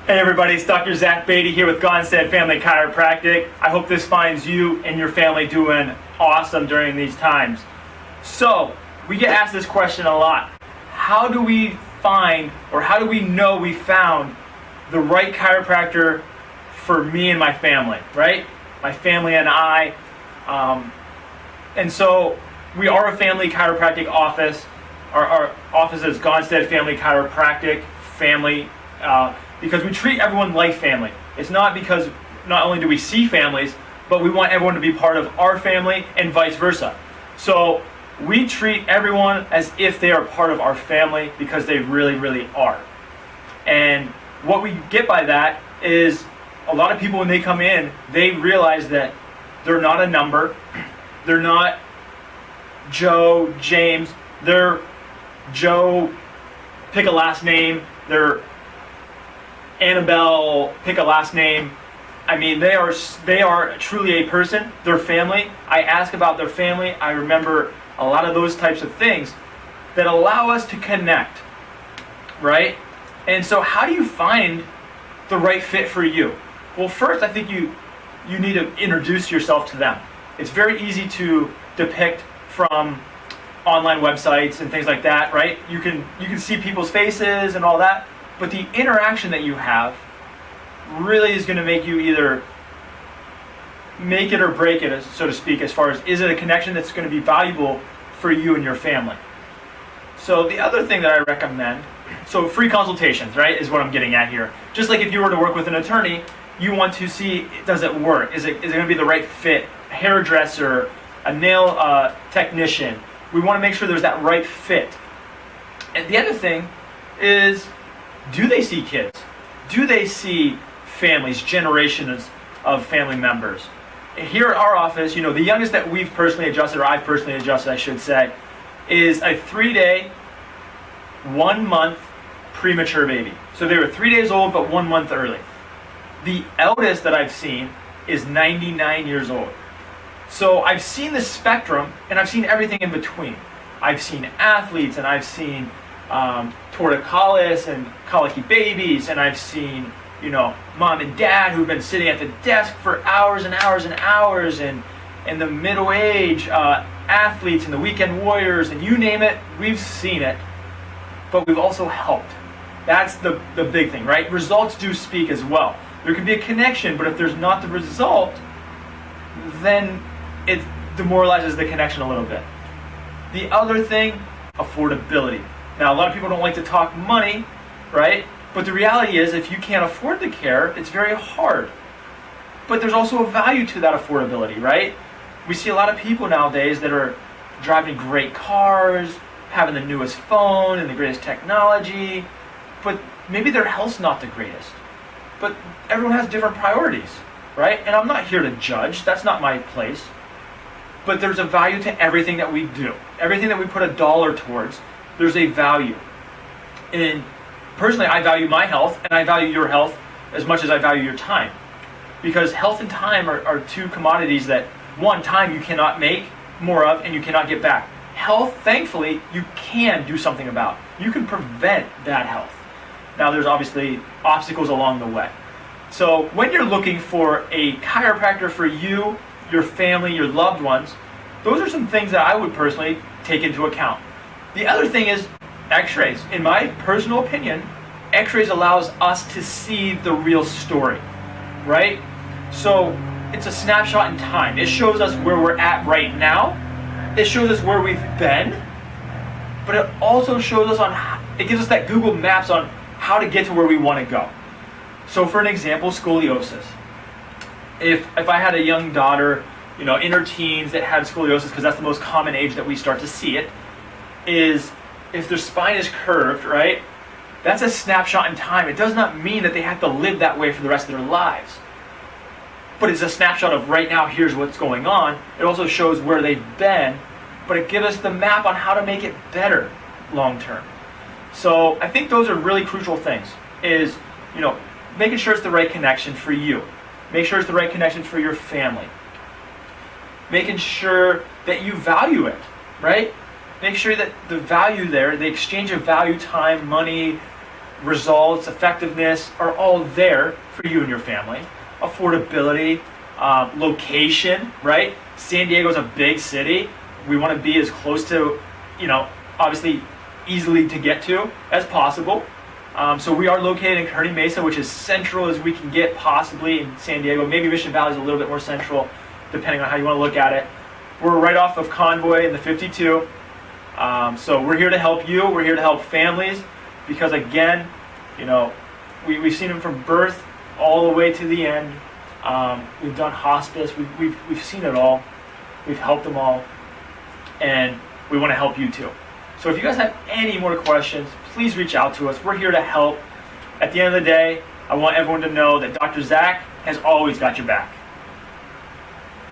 Hey everybody, it's Dr. Zach Beatty here with Gonstead Family Chiropractic. I hope this finds you and your family doing awesome during these times. So, we get asked this question a lot. How do we find, or how do we know we found the right chiropractor for me and my family, right? My family and I. And so, we are a family chiropractic office. Our office is Gonstead Family Chiropractic, because we treat everyone like family. It's not because not only do we see families, but we want everyone to be part of our family and vice versa. So we treat everyone as if they are part of our family because they really, really are. And what we get by that is a lot of people when they come in, they realize that they're not a number. They're not Joe, James. They're Joe, pick a last name. They're Annabelle, pick a last name. I mean, they are truly a person, their family. I ask about their family. I remember a lot of those types of things that allow us to connect, right? And so how do you find the right fit for you? Well, first, I think you need to introduce yourself to them. It's very easy to depict from online websites and things like that, right? You can see people's faces and all that. But the interaction that you have really is going to make you either make it or break it, so to speak, as far as is it a connection that's going to be valuable for you and your family. So the other thing that I recommend, so free consultations, right, is what I'm getting at here. Just like if you were to work with an attorney, you want to see, does it work? Is it going to be the right fit? A hairdresser, a nail technician. We want to make sure there's that right fit. And the other thing is, do they see kids? Do they see families, generations of family members? Here at our office, the youngest that we've personally adjusted, or I've personally adjusted, I should say, is a 3-day, 1 month premature baby. So they were 3 days old, but 1 month early. The eldest that I've seen is 99 years old. So I've seen the spectrum, and I've seen everything in between. I've seen athletes, and I've seen torticollis and colicky babies, and I've seen, mom and dad who've been sitting at the desk for hours and hours and hours, and the middle-age athletes and the weekend warriors, and you name it, we've seen it, but we've also helped. That's the big thing, right? Results do speak as well. There can be a connection, but if there's not the result, then it demoralizes the connection a little bit. The other thing, affordability. Now, a lot of people don't like to talk money, right? But the reality is, if you can't afford the care, it's very hard. But there's also a value to that affordability, right? We see a lot of people nowadays that are driving great cars, having the newest phone and the greatest technology, but maybe their health's not the greatest. But everyone has different priorities, right? And I'm not here to judge. That's not my place. But there's a value to everything that we do. Everything that we put a dollar towards, there's a value. And personally, I value my health, and I value your health as much as I value your time. Because health and time are two commodities that, one, time you cannot make more of, and you cannot get back. Health, thankfully, you can do something about. You can prevent bad health. Now, there's obviously obstacles along the way. So when you're looking for a chiropractor for you, your family, your loved ones, those are some things that I would personally take into account. The other thing is x-rays. In my personal opinion, x-rays allows us to see the real story, right? So it's a snapshot in time. It shows us where we're at right now. It shows us where we've been, but it also shows us it gives us that Google Maps on how to get to where we want to go. So for an example, scoliosis. If I had a young daughter, in her teens that had scoliosis, because that's the most common age that we start to see it, is if their spine is curved, right? That's a snapshot in time. It does not mean that they have to live that way for the rest of their lives. But it's a snapshot of right now, here's what's going on. It also shows where they've been, but it gives us the map on how to make it better long term. So I think those are really crucial things, is, making sure it's the right connection for you. Make sure it's the right connection for your family. Making sure that you value it, right? Make sure that the value there, the exchange of value, time, money, results, effectiveness are all there for you and your family. Affordability, location, right? San Diego's a big city. We want to be as close to, obviously easily to get to as possible. So we are located in Kearny Mesa, which is central as we can get possibly in San Diego. Maybe Mission Valley is a little bit more central, depending on how you want to look at it. We're right off of Convoy in the 52. So we're here to help you. We're here to help families because, again, we've seen them from birth all the way to the end. We've done hospice. We've seen it all. We've helped them all. And we want to help you too. So if you guys have any more questions, please reach out to us. We're here to help. At the end of the day, I want everyone to know that Dr. Zach has always got your back.